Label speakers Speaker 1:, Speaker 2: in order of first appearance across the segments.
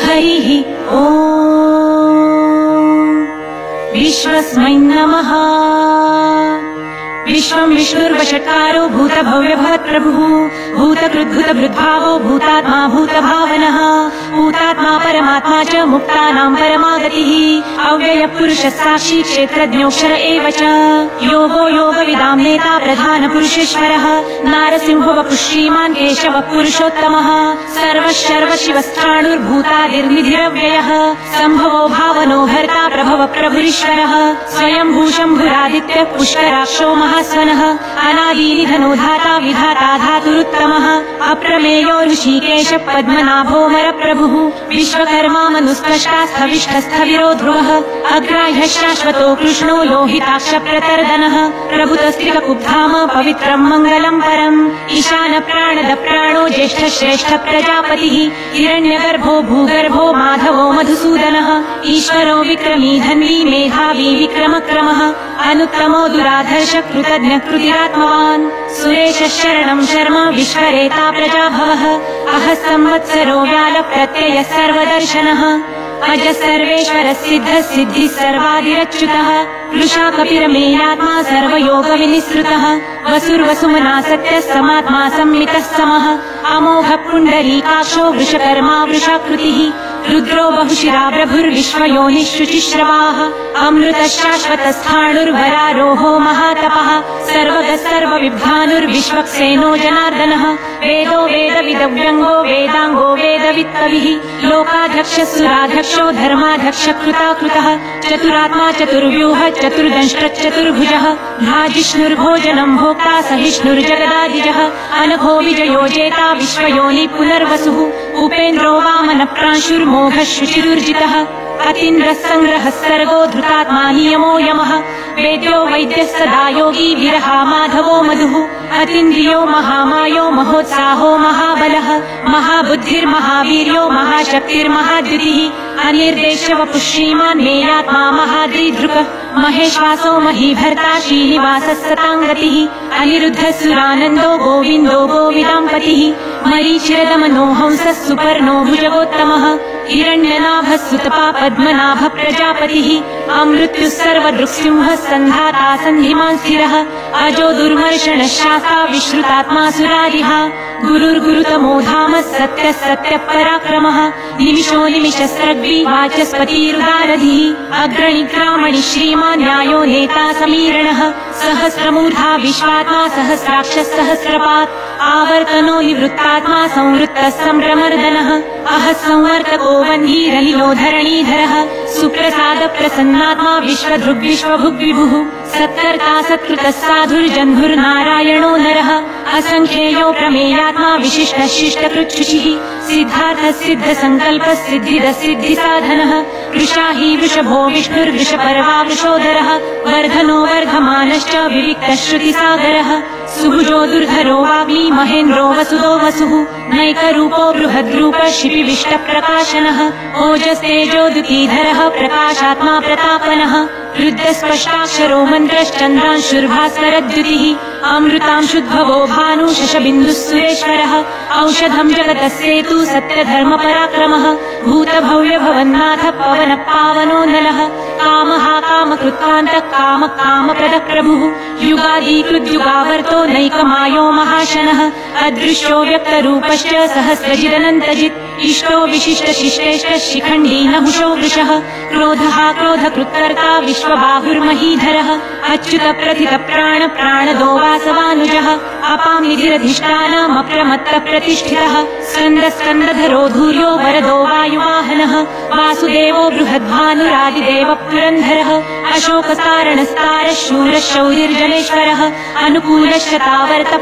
Speaker 1: हरिः ॐ विश्वस्मै नमः। विश्वं विष्णुर्वषट्कारो भूतभव्यभवत्प्रभुः भूतकृद्भुतभृद्भावो भूतात्मा भूतभावनः भूतात्मा परमात्मा च मुक्तानां परमागतिः अव्ययः पुरुषः साक्षी क्षेत्रज्ञोऽक्षर एव च योगो योगविदां नेता प्रधानपुरुषेश्वरः नारसिंहो वपुः श्रीमान् केशवः पुरुषोत्तमः सर्वशर्वशिवस्थाणुर्भूतादिर्निधिरव्ययः सम्भवो भावनो भर्ता प्रभवः प्रभुरीश्वरः स्वयंभूशम्भुरादित्यः पुष्कराक्षो महास्वनः अनादिनिधनो धाता विधाता धातुरुत्तमः अप्रमेयो ऋषिकेश पद्मनाभोऽमरप्रभुः विश्वकर्मा मनुस्पष्टास्थविष्ठस्थविरो ध्रुवः अग्राह्यः शाश्वतो कृष्णो लोहिताक्ष प्रतर्दनः प्रभुतस्त्रिककुब्धाम पवित्रं मङ्गलं परम् ईशान प्राणद प्राणो ज्येष्ठ श्रेष्ठ प्रजापतिः हिरण्यगर्भो भूगर्भो माधवो मधुसूदनः ईश्वरो विक्रमी धन्वी मेधावी विक्रमक्रमः अनुत्तमो दुराधर्ष कृतज्ञ कृतिरात्मवान् सुरेश शरणं शर्म विश्वरेता प्रजाभवः अह संवत्सरो व्याल प्रत्यय सर्वदर्शनः अज सर्वेश्वर सिद्ध सिद्धि सर्वादिरच्युतः वृषा कपिरमेयात्मा सर्वयोग विनिसृतः वसुर्वसुमना सत्य समात्मा संमितः समः अमोघ पुण्डरीकाक्षो वृषकर्मा वृषाकृतिः रुद्रो बहुशिरा प्रभुर्विश्वयोनिश्रुचिश्रवाः अमृत शाश्वतस्थाणुर्वरारोहो महातपः सर्वगः सर्वविद्वानुर्विश्वक्सेनो जनार्दनः वेदो वेदविदव्यङ्गो वेदाङ्गो वेदवित्तविः लोकाध्यक्ष सुराध्यक्षो धर्माध्यक्ष कृताकृतः चतुरात्मा चतुर्व्यूह चतुर्दंष्ट्रचतुर्भुजः भाजिष्णुर्भोजनं भोक्ता सहिष्णुर्जगदादिजः अनघो विजयो जेता विश्वयोनि पुनर्वसुः उपेन्द्रो वामन प्रांशुर्मोघः शुचिरुर्जितः अतीन्द्रः संग्रहः सर्गो धृतात्मा नियमो यमः वेद्यो वैद्यः सदा योगी विरहा माधवो मधुः अतीन्द्रियो महामायो महोत्साहो महाबलः महाबुद्धिर्महावीर्यो महाशक्तिर्महाद्युतिः अनिर्देशवपुः श्रीमान् मेयात्मा महाद्रिधृकः महेश्वासो महीभर्ता श्रीनिवासः सताङ्गतिः अनिरुद्धः सुरानन्दो गोविन्दो गोविदाम्पतिः मरीचिरदमनो हंसः सुपर्णो भुजगोत्तमः हिरण्यनाभः सुतपा पद्मनाभ प्रजापतिः अमृत्युः सर्वदृक्सिंहः सन्धाता सन्धिमान् स्थिरः अजो दुर्मर्षणः शास्ता विश्रुतात्मा सुरारिः गुरुर्गुरुतमो धाम सत्यः सत्यः पराक्रमः निमिषो निमिषस्रग्वी वाचस्पतिरुदारधिः अग्रणिग्रामणि श्रीमान् न्यायो नेता समीरणः सहस्रमूर्धा विश्वात्मा सहस्राक्षः सहस्रपात् आवर्तनो निवृत्तात्मा संवृत्तः सम्भ्रमर्दनः अह संवर्तको वह्निरनिलो धरणीधरः सुप्रसाद प्रसन्नात्मा विश्वधृग्विश्वभुग्विभुः सत्कर्ता सत्कृतः साधुर्जन्धुर्नारायणो नरः असंख्येयो प्रमेयात्मा विशिष्टः शिष्टकृच्छुचिः सिद्धार्थः सिद्धसङ्कल्पः सिद्धिदः सिद्धिसाधनः वृषाही वृषभो विष्णुर्वृषपर्वा वृषोदरः वर्धनो वर्धमानश्च विविक्तः श्रुतिसागरः सुभुजो दुर्धरो वाग्मी महेन्द्रो वसुदो वसुः नैकरूपो बृहद्रूपः शिपिविष्टप्रकाशनः ओजस्तेजोदुतीधरः प्रकाशात्मा प्रतापनः रुद्रस्पष्टाक्षरो मन्त्रश्चन्द्रांशुर्भास्करद्युतिः अमृतांशुद्भवो भानु शशबिन्दुः सुरेश्वरः औषधं जगतः सेतु सत्यधर्मपराक्रमः भूतभव्यभवन्नाथ पवनः पावनो नलः कामः कामकृत्कान्तः कामः कामप्रदः प्रभुः युगादिकृद्युगावर्तो नैकमायो महाशनः अदृश्यो व्यक्तरूपश्च सहस्रजिदनन्तजित् इष्टो विशिष्टशिष्टेष्ट शिखण्डी नहुषो वृषः क्रोधः क्रोधकृत्कर्ता विश्वबाहुर्महीधरः अच्युत प्रथित प्राण प्राणदो वासवानुजः अपां निधिरधिष्ठानमप्रमत्त प्रतिष्ठितः स्कन्दस्कन्दधरो धूर्यो वरदो वायुवाहनः वासुदेवो बृहद्भानुरादिदेव पुरन्धरः अशोकसारणस्तारः शूरः शौरिर्जनेश्वरः अनुकूलश्च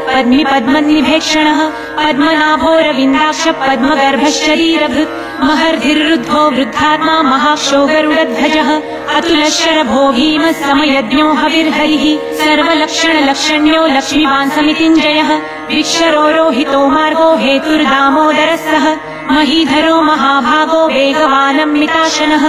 Speaker 1: पद्मी पद्मनिभेक्षणः पद्मनाभोरविन्दाक्ष पद्मगर्भशरीरभृत् महर्धिर्रुद्धो वृद्धात्मा महाक्षो गरुडध्वजः अतुलशरभो भीमः समयज्ञो हविर्हरिः सर्वलक्षणलक्षण्यो लक्ष्मीवान् समितिञ्जयः विक्षरो रोहितो मार्गो हेतुर्दामोदरः सः महीधरो महाभागो वेगवानम्मिताशनः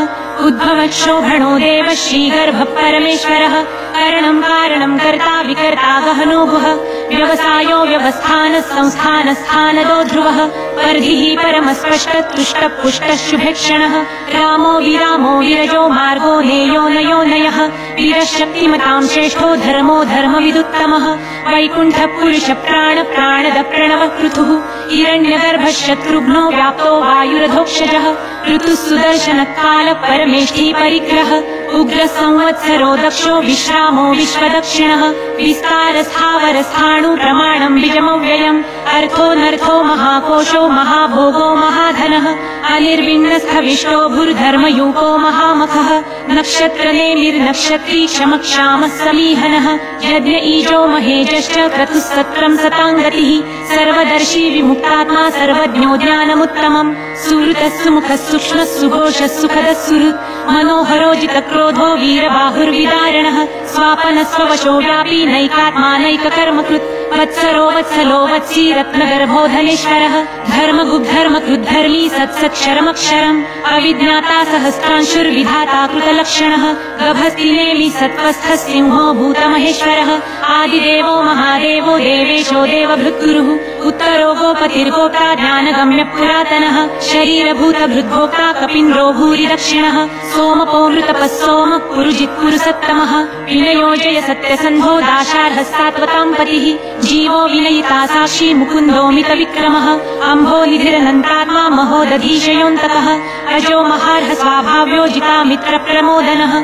Speaker 1: उद्भवक्षोभणो देव श्रीगर्भः परमेश्वरः करणं कारणं कर्ता विकर्ता गहनो गुह व्यवसायो व्यवस्थान संस्थान स्थानदो ध्रुवः पर्धिः परमस्पष्टतुष्टः पुष्टः शुभेक्षणः रामो विरामो विरजो मार्गो नेयो नयो नयः वीरशक्तिमतां श्रेष्ठो धर्मो धर्मविदुत्तमः वैकुण्ठः पुरुष प्राण प्राणद प्रणवः पृथुः हिरण्यगर्भः शत्रुघ्नो व्याप्तो वायुरधोक्षजः ऋतुः सुदर्शन काल परमेष्ठी परिग्रह उग्र संवत्सरो दक्षो विश्रामो विश्वदक्षिणः विस्तार स्थावर स्थाणु प्रमाणं बीजमव्ययम् अर्थो नर्थो महाकोशो महाभोगो महाधनः अनिर्विण्णस्थविष्टो भूर्धर्मयूपो महामखः नक्षत्र नेमिर्नक्षत्री क्षमक्षामः समीहनः यज्ञ ईजो महेजश्च क्रतुः सत्रं सताङ्गतिः सर्वदर्शी विमुक्तात्मा सर्वज्ञो ज्ञानमुत्तमम् सुहृतः सुमुखः सूक्ष्मः सुघोषः सुखदः सुहृत् मनोहरो जितक्रोधो वीरबाहुर्विदारणः स्वापन स्ववशो व्यापी नैकात्मा नैककर्मकृत् वत्सरो वत्सलो वत्सी रत्नगर्भो धनेश्वरः धर्मगुग्धर्मकृद्धर्मी सत्सत्क्षरमक्षरम् अविज्ञाता सहस्रांशुर्विधाता कृतलक्षणः गभस्तिनेमि सत्त्वस्थः सिंहो भूतमहेश्वरः आदिदेवो महादेवो देवेशो देवभृद्गुरुः उत्तरो गोपतिर्गोप्ता ज्ञानगम्य पुरातनः शरीरभूतभृद्भोक्ता कपीन्द्रो भूरि दक्षिणः सोमपो मृतपः सोमः पुरुजित्पुरु सत्तमः विनयोजय सत्यसन्धो दाशार्हस्तात्वतां पतिः जीवो विनयिता साक्षी मुकुन्दोमित विक्रमः अम्भो निधिरनन्तात्मा महोदधीशयोऽन्तकः अजो महार्ह स्वाभाव्यो जिता मित्र प्रमोदनः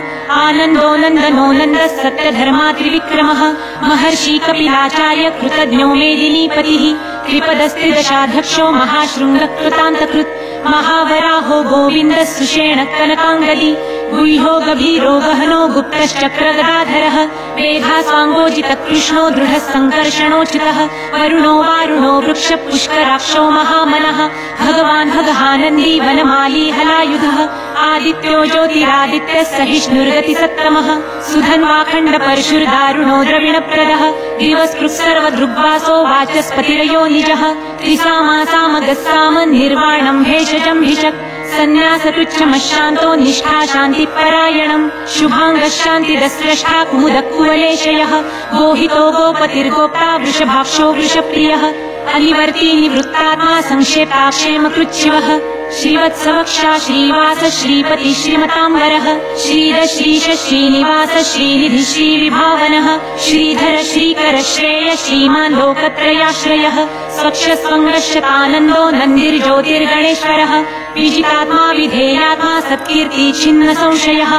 Speaker 1: आनन्दो नन्दनो नन्दः सत्यधर्मा त्रिविक्रमः महर्षि कपिलाचार्य कृतज्ञो मेदिनीपतिः त्रिपदस्त्रिदशाध्यक्षो महाशृङ्गः कृतान्तकृत् महावराहो गोविन्दः सुषेण कनकाङ्गदी गुह्यो गभीरो गहनो गुप्तश्चक्रगदाधरः वेधास्वाङ्गोजितकृष्णो दृढः सङ्कर्षणोचितः वरुणो वारुणो वृक्ष पुष्कराक्षो महामनः भगवान् भगहानन्दी वनमाली हलायुधः आदित्यो ज्योतिरादित्यः सहिष्णुर्गतिसत्तमः सुधन्वाखण्ड परशुर्दारुणो द्रविणप्रदः दिवस्पृक् सर्वदृग्वासो वाचस्पतिरयो निजः त्रिसामासामगस्साम निर्वाणं भेषजं भिषक् सन्न्यासतुच्छमशान्तो निष्ठा शान्तिपरायणम् शुभाङ्गशान्तिदस्रष्टा कुमुदकुवलेशयः गोहितो गोपतिर्गोप्ता वृषभाक्षो वृषप्रियः अनिवर्ती निवृत्तात्मा संक्षेपाक्षेमकृच्छिवः श्रीवत्सवक्षा श्रीवास श्रीपति श्रीमताम्बरः श्रीद श्रीश श्रीनिवास श्रीनिधि श्रीविभावनः श्रीधर श्रीकर श्रेय श्रीमान् लोकत्रयाश्रयः स्वक्षस्वङ्गश्यतानन्दो नन्दिर्ज्योतिर्गणेश्वरः विजितात्मा विधेयात्मा सत्कीर्ति छिन्न संशयः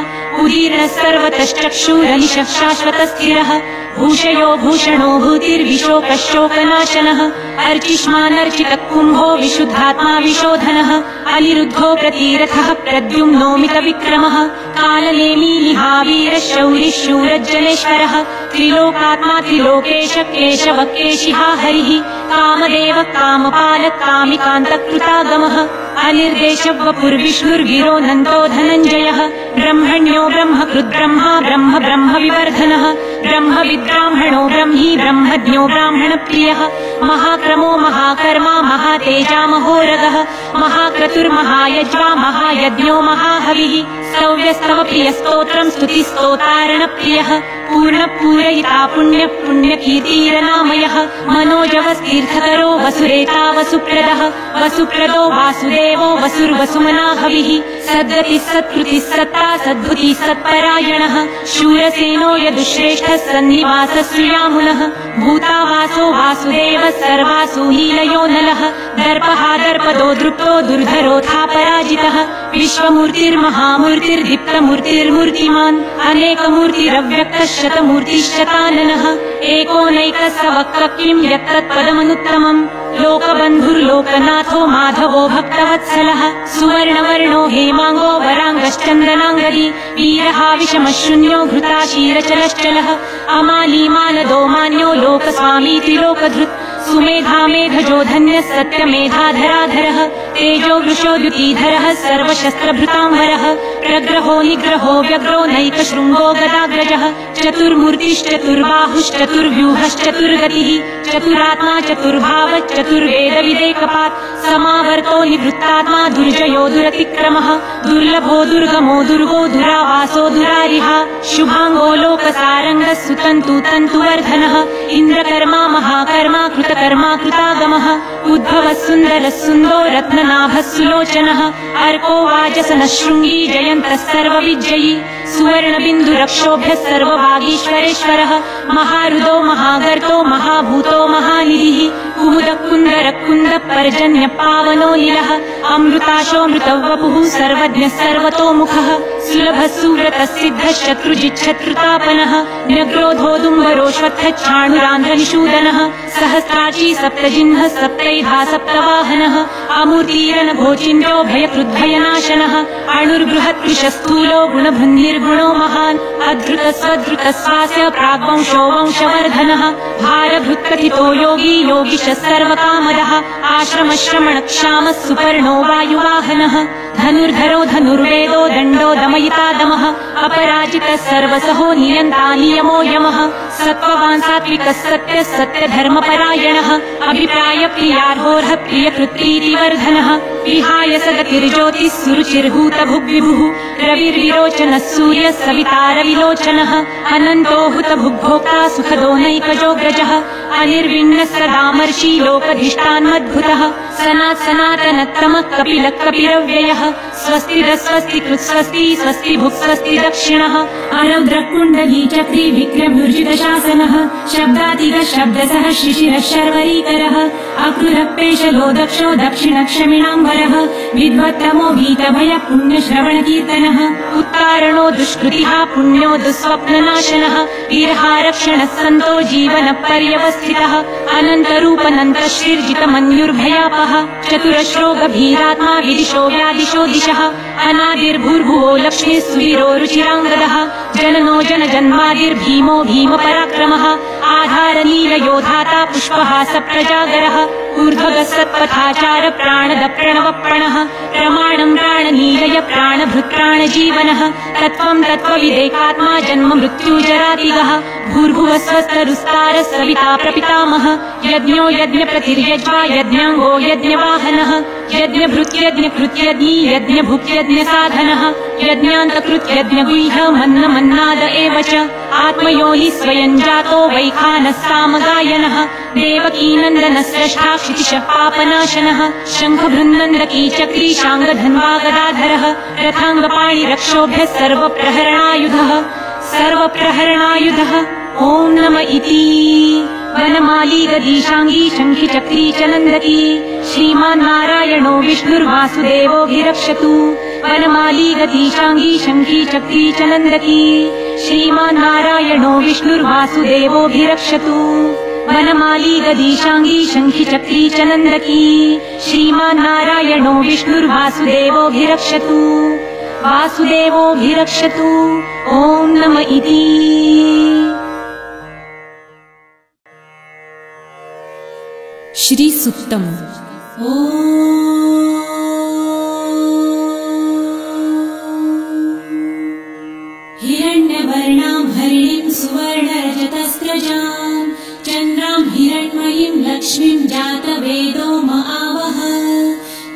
Speaker 1: उदीर्णः सर्वतश्चक्षुरनिशः शाश्वतस्थिरः भूषयो भूषणो भूतिर्विशोकशोकनाशनः अर्चिष्मानर्चितः कुम्भो विशुद्धात्मा विशोधनः अनिरुद्धो प्रतीरथः प्रद्युम्नोमित विक्रमः कालनेमी निहावीर शौरिः शूरज्जनेश्वरः त्रिलोकात्मा त्रिलोकेश केशव केशिहा हरिः कामदेव कामपालः कामिकान्तकृतागमः अनिर्देशवपुर्विष्णुर्गिरो नन्दो धनञ्जयः ब्रह्मण्यो ब्रह्मकृद्ब्रह्मा ब्रह्म ब्रह्म विवर्धनः ब्रह्मविद्ब्राह्मणो ब्रह्मी ब्रह्मज्ञो ब्राह्मणप्रियः महाक्रमो महाकर्मा महातेजा महोरगः महाक्रतुर्महायज्वा महायज्ञो महाहविः स्तव्यस्तव प्रियस्तोत्रं स्तुतिस्तोतारणप्रियः पूर्णपूरयिता पुण्यः पुण्यकीर्तिरनामयः मनोजवस्तीर्थकरो वसुरेता वसुप्रदः वसुप्रदो वासुदेवो वसुर्वसुमना हविः सद्गतिः सत्कृतिः सत्ता सद्भुतिः सत्परायणः शूरसेनो यदुश्रेष्ठः सन्निवासः श्रियामुनः भूतावासो वासुदेवः सर्वासु लीलयो नलः दर्पः दर्पदो दृप्तो दुर्धरोऽथा पराजितः विश्वमूर्तिर्महामूर्तिर्दीप्तमूर्तिर्मूर्तिमान् अनेकमूर्तिरव्यक्तः शतमूर्तिश्चताननः एकोनैकः स वक्तः किं यत्तत्पदमनुत्तमम् लोकबन्धुर्लोकनाथो माधवो भक्तवत्सलः सुवर्णवर्णो हेमाङ्गो वराङ्गश्चन्दनाङ्गदी वीरहाविषमशून्यो घृताशीरचलश्चलः अमालीमानदो मान्यो लोकस्वामी त्रिलोकधृत् सुमेधा मेधजो धन्यः सत्यमेधाधराधरः तेजो वृषो द्युतिधरः सर्वशस्त्रभृताम्बरः प्रग्रहो निग्रहो व्यग्रो नैकशृङ्गो गदाग्रजः चतुर्मूर्तिश्चतुर्बाहुश्चतुर्व्यूहश्चतुर्गतिः चतुरात्मा चतुर्भावश्चतुर्वेदविदेकपात् समावर्तो निवृत्तात्मा दुर्जयो दुरतिक्रमः दुर्लभो दुर्गमो दुर्गो दुरावासो दुरारिहा शुभाङ्गो लोकसारङ्गः सुतन्तु तन्तुवर्धनः इन्द्रकर्मा महाकर्मा कृतकर्मा कृतागमः उद्भवः सुन्दरः सुन्दो रत्ननाभः सुलोचनः अर्को वाजसनः शृङ्गी जयन्तः सर्वविजयी सुवर्णबिन्दुरक्षोभ्यः सर्वभागीश्वरेश्वरः महारुदो महागर्तो महाभूतो महानिधिः कुमुदकुन्दरकुन्दः पर्जन्यः पावनो नीलः अमृताशोऽमृतवपुः सर्वज्ञः सर्वतोमुखः सुलभः सुव्रतः सिद्धः शत्रुजिच्छत्रुतापनः न्यग्रोधोदुम्बरोऽश्वत्थच्छाणुरान्ध्रनिषूदनः सहस्राची सप्तजिह्नः सप्तैधा सप्तवाहनः अमूर्तिरनभोचिन्द्रो भयकृद्भयनाशनः अणुर्बृहत्कृशस्थूलो गुणभृन्निर्गुणो महान् अधृतस्वधृतस्वास्य प्राग्वंशो वंशवर्धनः भारभृत्कथितो योगी योगिशः सर्वकामदः आश्रमश्रमणक्षामः सुपर्णो वायुवाहनः धनुर्धरो धनुर्वेदो दण्डो दमयिता दमः अपराजितः सर्वसहो नियन्ता नियमो यमः सत्त्ववान् सात्विकः सत्यः सत्यधर्मपरायणः अभिप्राय प्रियार्होर्ह प्रियकृत्प्रीतिवर्धनः विहाय सगतिर्ज्योतिः सुरुचिर्हूतभुग्विभुः रविर्विरोचनः सूर्यः सविता रविलोचनः अनन्तो हुतभुग्भोक्ता सुखदो नैकजोऽग्रजः अनिर्विण्णः सदामर्षि लोकधिष्ठान्मद्भुतः सनातनतमः कपिलः कपिरव्ययः स्वस्तिरस्वस्ति कृत्स्वस्ति स्वस्ति भुक्स्वस्ति दक्षिणः अरौद्रकुण्डली चक्री विक्रम्युर्जितशासनः शब्दातिगः शब्दसः शिशिरः शर्वरीकरः अक्रुरपेशलो दक्षो दक्षिणक्षमिणाम्बरः विद्वत्तमो भीतभयः पुण्यश्रवणकीर्तनः उत्तारणो दुष्कृतिः पुण्यो दुःस्वप्ननाशनः वीरहारक्षणः सन्तो जीवनपर्यवस्थितः अनन्तरूपनन्तश्रीर्जितमन्युर्भयापः चतुरश्रो गभीरात्मा विदिशो व्यादिशो दिशः अनादिर्भूर्भुवो लक्ष्मी सुवीरो रुचिराङ्गदः जननो जनजन्मादिर्भीमो भीमपराक्रमः आधारनीलयोधाता पुष्पहासप्रजागरः ऊर्ध्वगः सत्पथाचार प्राणद प्रणवप्रणः प्रमाणम् प्राणनीलय प्राणभृत्प्राणजीवनः तत्त्वम् तत्त्वविदेकात्मा जन्म मृत्युजरातिगः भूर्भुवः स्वस्तरुस्तारः सविता प्रपितामह यज्ञो यज्ञप्रतिर्यज्वा यज्ञाङ्गो यज्ञवाहनः यज्ञभृत्यज्ञकृत्यज्ञी यज्ञभुक्यज्ञसाधनः यज्ञान्तकृत्यज्ञगुह्य मन्नमन्नाद एव च आत्मयोनिः स्वयं जातो वैखानः सामगायनः देवकीनन्दनः स्रष्टा क्षितिशः पापनाशनः शङ्खभृन्नन्दकी चक्री शाङ्गधन्वा गदाधरः रथाङ्गपाणिरक्षोभ्यः सर्वप्रहरणायुधः ॐ नम इति वनमाली गदीशाङ्गी शङ्खि चक्री च नन्दकी श्रीमान्नारायणो विष्णुर्वासुदेवोऽभिरक्षतु वनमाली गदीशाङ्गी शङ्खि चक्री च नन्दकी श्रीमान्नारायणो विष्णुर्वासुदेवोऽभिरक्षतु वनमाली गदीशाङ्गी शङ्खि चक्री च नन्दकी श्रीमान्नारायणो विष्णुर्वासुदेवोऽभिरक्षतु वासुदेवोऽभिरक्षतु ॐ नम इति
Speaker 2: श्री सुक्तम्
Speaker 3: हिरण्यवर्णां हरिणीं सुवर्णरजतस्रजां चन्द्रां हिरण्मयीं लक्ष्मीं जातवेदो महावह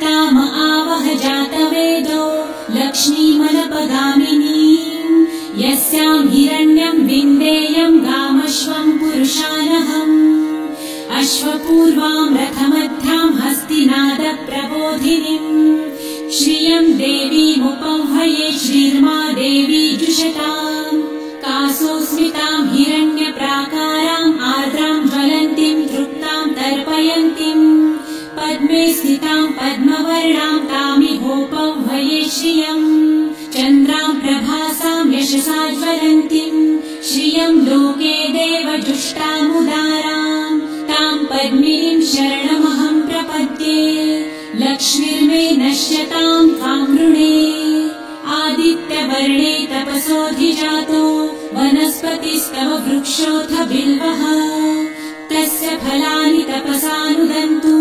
Speaker 3: ताम आवह जातवेदो लक्ष्मीमलपगामिनीं यस्यां हिरण्यं विन्देयं गामश्वं पुरुषानहम् अश्वपूर्वां रथमध्यां हस्तिनादप्रबोधिनीं श्रियं देवीमुपह्वये श्रीर्मा देवी जुषतां कासोस्मितां हिरण्यप्राकारां आर्द्रां ज्वलन्तीं तृप्तां तर्पयन्तीं पद्मे स्थितां पद्मवर्णां तामिहोपह्वये श्रियं चन्द्रां प्रभासां यशसा ज्वलन्तीं श्रियं लोके देवजुष्टामुदारां तां पद्मिनीं शरणमहं प्रपद्ये लक्ष्मीर्मे नश्यतां त्वां वृणे आदित्यवर्णे तपसोऽधिजातो वनस्पतिस्तव वृक्षोऽथ बिल्वः तस्य फलानि तपसानुदन्तु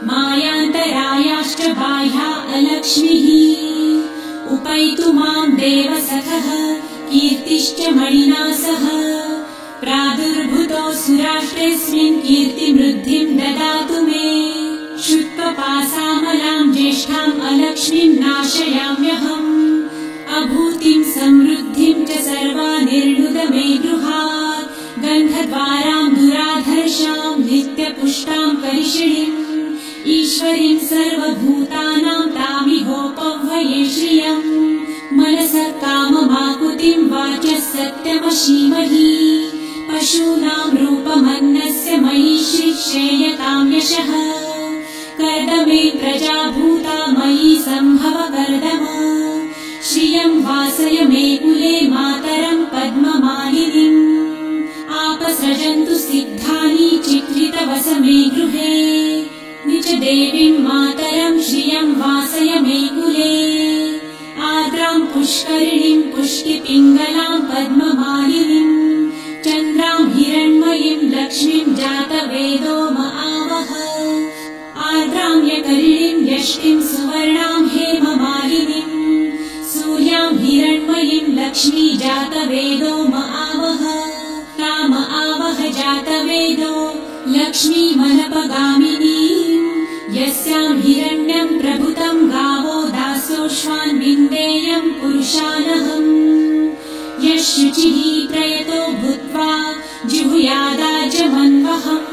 Speaker 3: मायान्तरायाश्च बाह्या अलक्ष्मीः उपैतु मां देवसखः कीर्तिश्च मणिना सह प्रादुर्भूतोऽसुराष्ट्रेऽस्मिन् कीर्तिमृद्धिं ददातु मे शुत्वपासामलां ज्येष्ठाम् अलक्ष्मीं नाशयाम्यहम् अभूतिं समृद्धिं च सर्वानिर्णुद मे गृहात् गन्धद्वारां दुराधर्षां नित्यपुष्टां करिषिणीम् ईश्वरीं सर्वभूतानां तामिहोपह्वये श्रियम् मनसः काममाकुतिं वाचः सत्यमशीमहि पशूनां रूपमन्नस्य मयि श्रीक्षेयतां यशः कर्दमे प्रजाभूता मयि सम्भव कर्दम श्रियं वासय मे कुले मातरं पद्ममालिनीम् आपसृजन्तु सिद्धानि चित्रितवस मे गृहे निज देवीं मातरं श्रियं वासय मे कुले आर्द्रां पुष्करिणीं पुष्टिपिङ्गलां पद्ममालिनीम् चन्द्रां हिरण्मयीं लक्ष्मीं जातवेदो म आवह आर्द्रां यकरिणीं यष्टिं सुवर्णां हेममालिनीम् सूर्यां हिरण्मयीं लक्ष्मी जातवेदो म आवह ताम आवह जातवेदो लक्ष्मीमनपगामिनीम् यस्यां हिरण्यं प्रभुतं गावो दासोऽश्वान् विन्देयं पुरुषानहम् यशुचिः प्रयतो भूत्वा जिहुयादाजमन्वहम्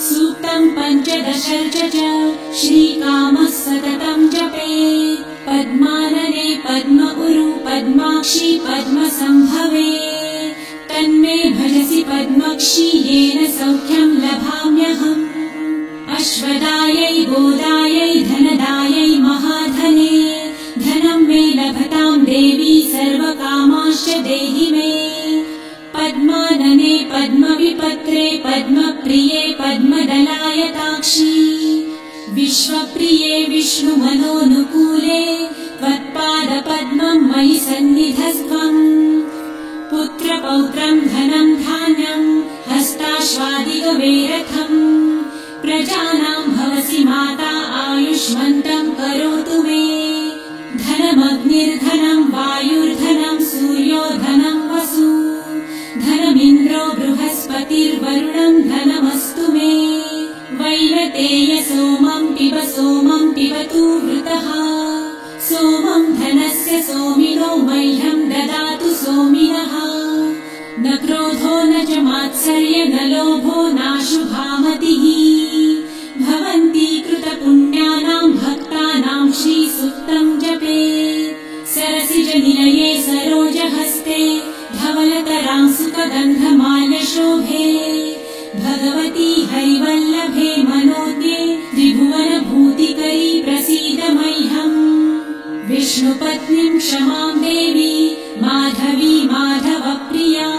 Speaker 3: सूक्तं 15 च श्रीकामः सततं जपेत् पद्मानने पद्म उरु पद्माक्षी पद्मसम्भवे तन्मे भजसि पद्मक्षी येन सौख्यं लभाम्यहम् अश्वदायै गोदायै धनदायै महाधने धनं मे लभतां देवी सर्वकामाश्च देहि मे पद्मानने पद्मविपत्रे पद्मप्रिये पद्मदलायताक्षी विश्वप्रिये विष्णुमनोनुकूले त्वत्पादपद्मं मयि सन्निधस्त्वम् पुत्रपौत्रं धनं धान्यं हस्ताश्वादिगवेरथम् प्रजानां भवसि माता आयुष्मन्तं करोतु मे धनमग्निर्धनं वायुर्धनं सूर्यो धनं वसु धनमिन्द्रो बृहस्पतिर्वरुणं धनमस्तु मे वैनतेय सोमं पिबतु वृतः सोमं धनस्य सोमिनो मह्यं ददातु सोमिनः न क्रोधो न च मात्सर्य न लोभो नाशुभामतिः भवन्ति कृतपुण्यानां भक्तानां श्रीसूक्तं जपेत् सरसिजनिलये सरोजहस्ते धवलतरां सुखगन्धमाल्यशोभे भगवती हरिवल्लभे मनोज्ञे त्रिभुवनभूतिकरी प्रसीद मह्यम् विष्णुपत्नीं क्षमां देवी माधवी माधवप्रियां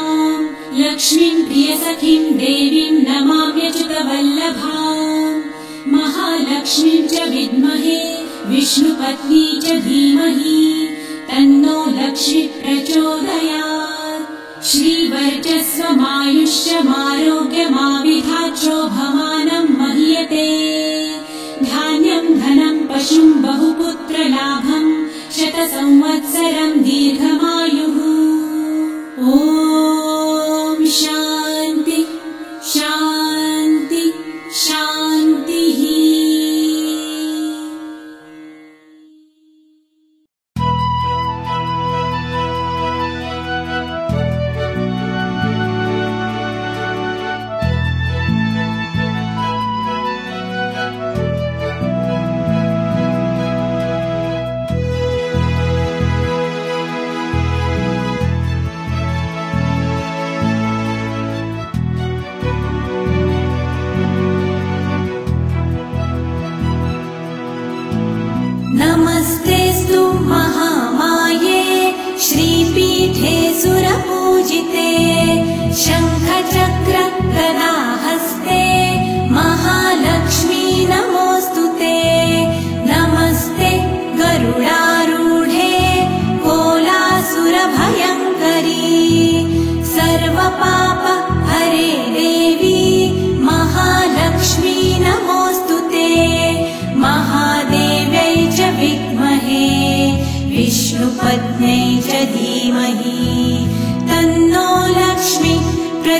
Speaker 3: लक्ष्मीं प्रियसखीं देवीं नमाम्यच्युतवल्लभाम् महालक्ष्मीं च विद्महे विष्णुपत्नी च धीमहि तन्नो लक्ष्मी प्रचोदयात् श्रीवर्चस्वमायुष्यमारोग्यमाविधाच्छोभमानं मह्यते धान्यं धनं पशुं बहुपुत्रलाभं शतसंवत्सरं दीर्घमायुः ॐ शान्ति शान्ति शान्तिः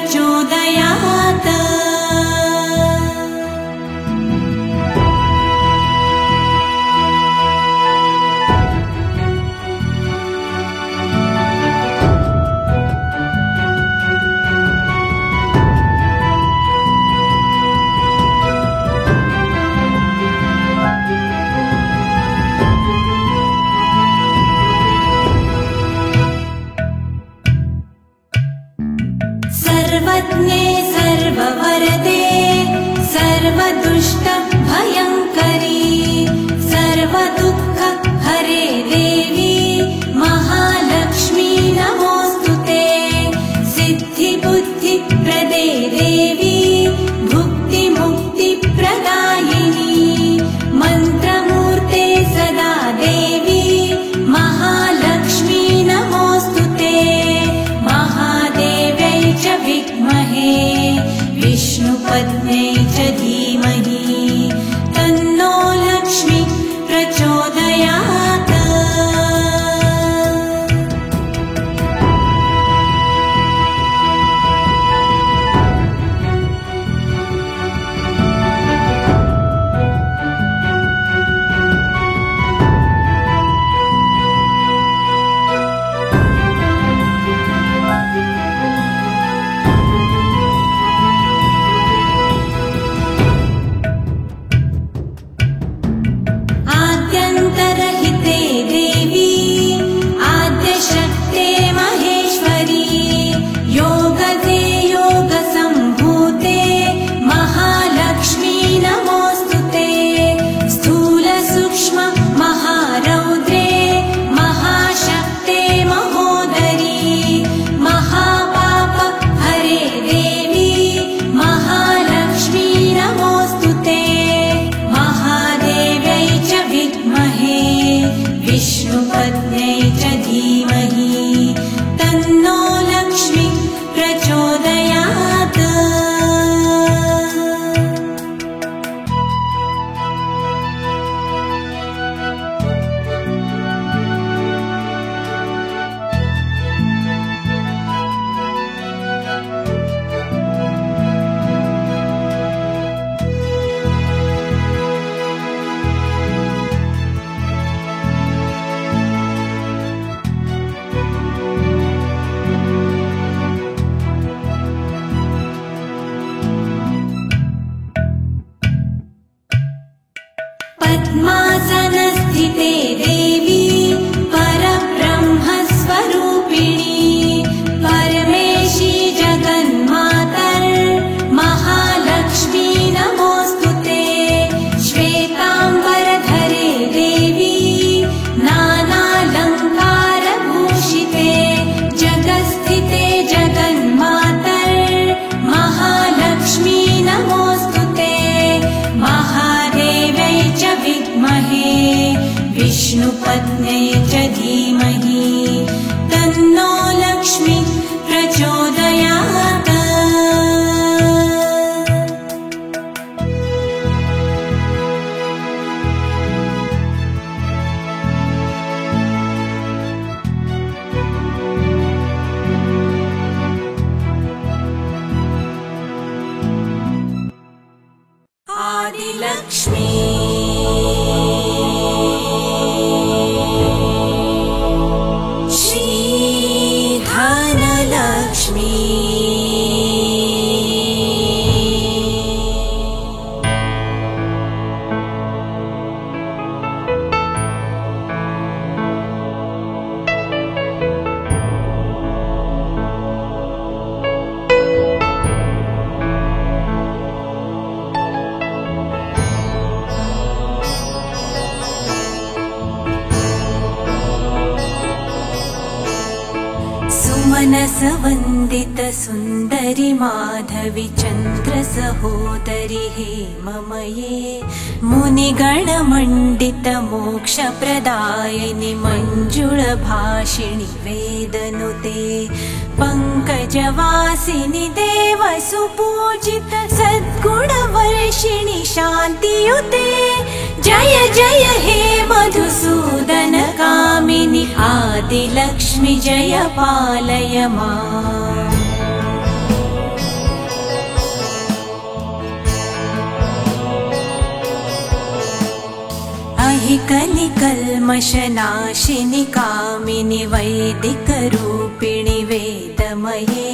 Speaker 3: प्रचोदयात्। सर्वज्ञे सर्ववरदे सर्वदुष्ट भयङ्करी सर्वदुःख हरे देवी महालक्ष्मी नमोऽस्तुते। सिद्धिबुद्धिप्रदे देवी भुक्तिमुक्तिप्रदायिनी मन्त्रमूर्ते सदा देवी महालक्ष्मी नमोऽस्तुते। महादेव्यै च विद्महे विष्णुपत्न्यै च धीमहि तन्नो लक्ष्मी प्रचोदयात्। आद्यन्तरहिते देवी आद्यशक्ते महेश्वरी योगदे योगसम्भूते महालक्ष्मी नमोऽस्तुते। स्थूलसूक्ष्म महारौद्रे महाशक्ते महोदरी महापाप हरे देवी महालक्ष्मी नमोऽस्तुते। महादेव्यै च विद्महे विष्णुपत्न्यै च धीमहि तन्नो लक्ष्मी प्रचोदयात्। पद्मासनस्थिते देवी परब्रह्मस्वरूपिणी परमेशी जगन्मातर् महालक्ष्मी नमोऽस्तुते। श्वेताम्बरधरे देवी नानालङ्कारभूषिते जगत्स्थिते जगन्मातर् महालक्ष्मी नमोऽस्तुते। महादेव्यै च विद्महे विष्णुपत्न्यै च धीमहि तन्नो लक्ष्मी प्रचोदयात्। आदिलक्ष्मी श्रीधनलक्ष्मी मनसवन्दित सुन्दरि माधवि चन्द्र सहोदरि हेममये मुनिगणमण्डित मोक्षप्रदायिनि मञ्जुळभाषिणि वेदनुते पङ्कजवासिनि देवसुपूजित सद्गुणवर्षिणि शान्तियुते जय जय हे मधुसूदन कामिनि आदिलक्ष्मि जय पालय माम्। कलिकल्मषनाशिनि कामिनि वैदिकरूपिणि वेदमये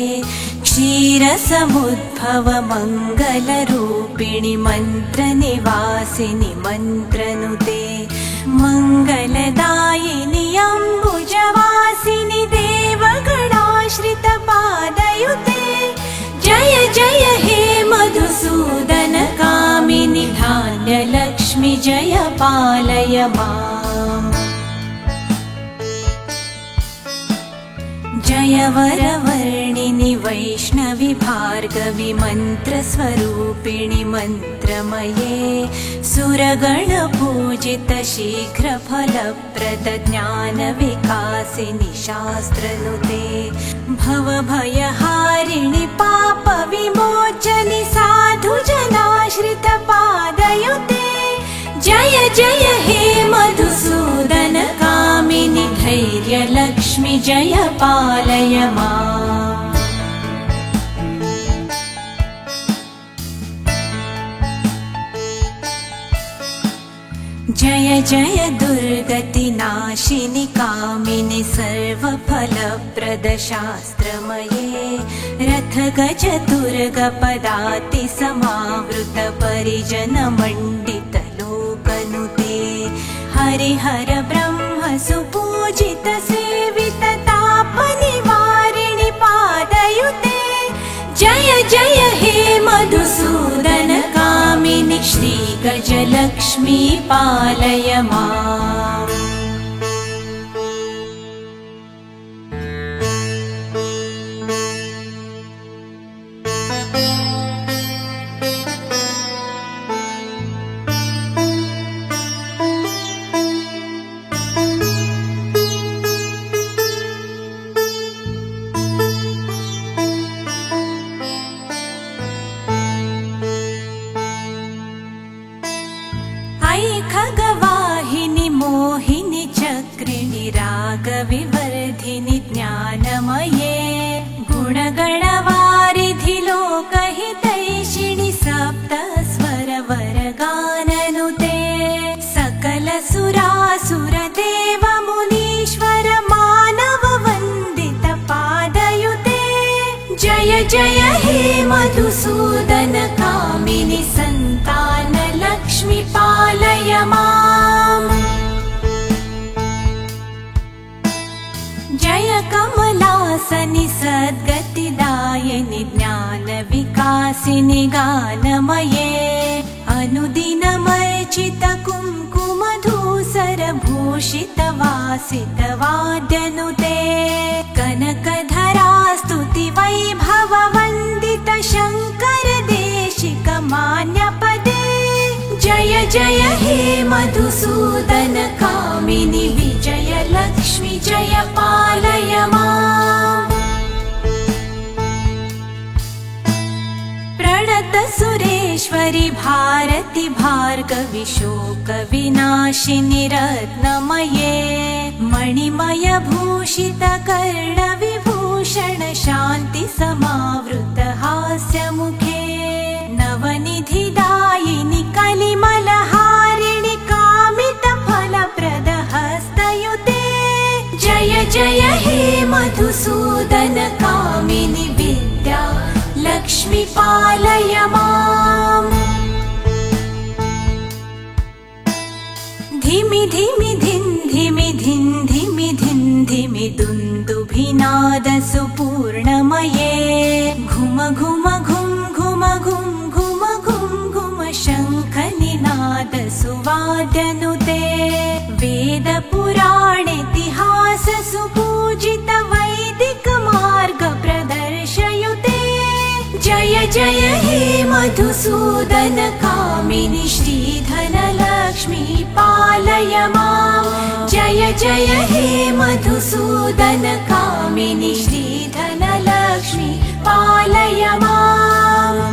Speaker 3: क्षीरसमुद्भव मङ्गलरूपिणि मन्त्रनिवासिनि मन्त्रनुते मङ्गलदायिनि अम्बुजवासिनि देवगणाश्रितपादयुते जय जय हे मधुसूदन कामिनि धान्यलक्ष्मि जय पालय माम् जय वरवर्णिनि वैष्णवि भार्गवि मन्त्रस्वरूपिणि मन्त्रमये सुरगणपूजित शीघ्रफलप्रद ज्ञानविकासिनि शास्त्रनुते भवभयहारिणि पापविमोचनि साधुजनाश्रितपादयुते जय जय हे मधुसूदन कामिनि धैर्यलक्ष्मि जय पालय माम् जय जय दुर्गतिनाशिनि कामिनि सर्वफलप्रद शास्त्रमये रथगजतुर्गपदाति समावृत परिजनमण्डित लोकनुते हरिहर ब्रह्म सुपूजित सेवित तापनिवारिणि पादयुते जय जय हे मधुसूदन कामिनि श्रीगजलक्ष्मी पालय माम् खगवाहिनि मोहिनि चक्रिणि रागविवर्धिनि ज्ञानमये गुणगणवारिधि लोकहितैषिणि सप्तस्वरवरगाननुते सकलसुरासुरदेव मुनीश्वर मानव वन्दित पादयुते जय जय हे मधुसूदन कामिनि सन्तान लक्ष्मी पालय माम् जय कमलासनि सद्गतिदायिनि ज्ञानविकासिनि गानमये अनुदिनमर्चित कुङ्कुमधूसरभूषित वासित वाद्यनुते कनकधरा स्तुति वैभव वन्दित शङ्कर देशिक मान्यपदे जय जय हे मधुसूदन कामिनि विजय लक्ष्मि जय पालय माम् प्रणत सुरेश्वरि भारति भार्गवि शोक विनाशिनि रत्नमये मणिमय भूषित कर्ण विभूषण शान्ति समावृत हास्यमुखे नवनिधिदायिनि कलिमलहारिणि कामित फलप्रद हस्तयुते जय जय हे मधुसूदन कामिनि विद्या लक्ष्मी पालय माम् धिमि धिमि धिन् धिमि धिन् धिमि धिन् धिमि दुन्दुभिनाद सुपूर्णमये घुम घुम घुम घुम घुम घुम घुम घुम शङ्खनिनाद सुवाद्यनुते वेद पुराणेतिहास सुपूजित वैदिक मार्ग प्रदर्शयुते जय जय हे मधुसूदन कामिनि श्रीधन लक्ष्मी पालय माम् जय जय हे मधुसूदन कामिनि श्रीधन लक्ष्मी पालय माम्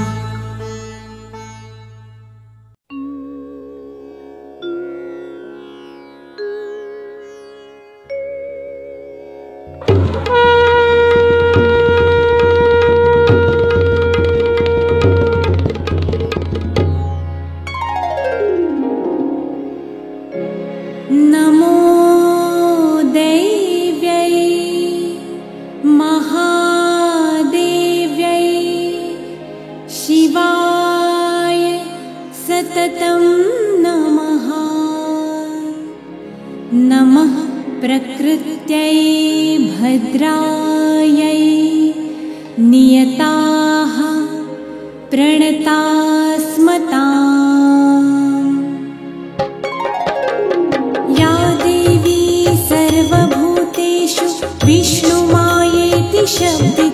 Speaker 2: नमः प्रकृत्यै भद्रायै नियताः प्रणतास्मताम्। या देवी सर्वभूतेषु विष्णुमायेति शब्दिता